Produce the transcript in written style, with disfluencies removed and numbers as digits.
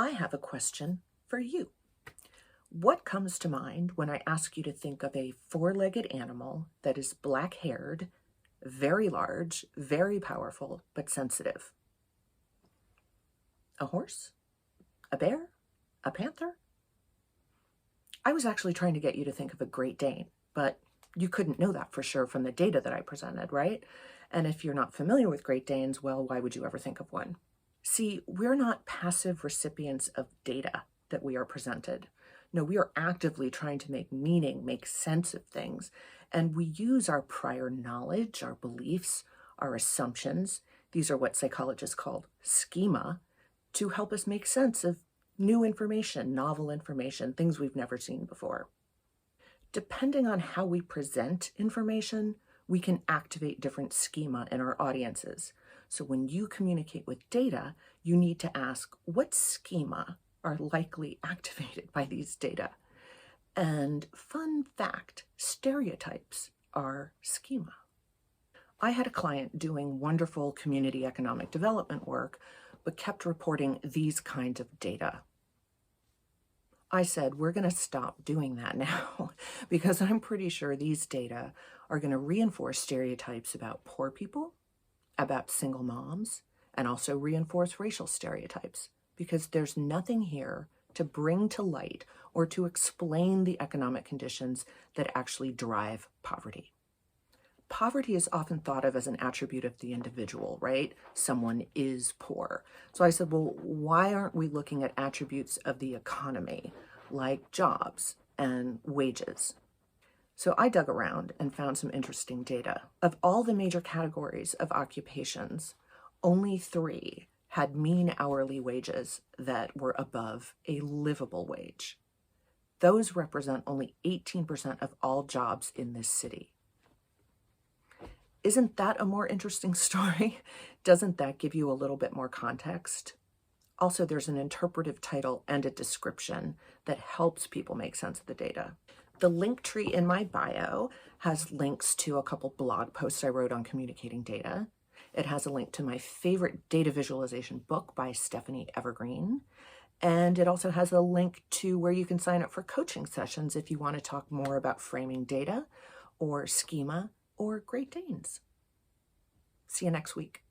I have a question for you. What comes to mind when I ask you to think of a four-legged animal that is black-haired, very large, very powerful, but sensitive? A horse? A bear? A panther? I was actually trying to get you to think of a Great Dane, but you couldn't know that for sure from the data that I presented, right? And if you're not familiar with Great Danes, well, why would you ever think of one? See, we're not passive recipients of data that we are presented. No, we are actively trying to make meaning, make sense of things. And we use our prior knowledge, our beliefs, our assumptions. These are what psychologists call schema, to help us make sense of new information, novel information, things we've never seen before. Depending on how we present information, we can activate different schema in our audiences. So when you communicate with data, you need to ask what schema are likely activated by these data. And fun fact, stereotypes are schema. I had a client doing wonderful community economic development work, but kept reporting these kinds of data. I said, we're going to stop doing that now because I'm pretty sure these data are going to reinforce stereotypes about poor people, about single moms, and also reinforce racial stereotypes because there's nothing here to bring to light or to explain the economic conditions that actually drive poverty. Poverty is often thought of as an attribute of the individual, right? Someone is poor. So I said, well, why aren't we looking at attributes of the economy, like jobs and wages? So I dug around and found some interesting data. Of all the major categories of occupations, only 3 had mean hourly wages that were above a livable wage. Those represent only 18% of all jobs in this city. Isn't that a more interesting story? Doesn't that give you a little bit more context? Also, there's an interpretive title and a description that helps people make sense of the data. The link tree in my bio has links to a couple blog posts I wrote on communicating data. It has a link to my favorite data visualization book by Stephanie Evergreen. And it also has a link to where you can sign up for coaching sessions if you want to talk more about framing data or schema or Great Danes. See you next week.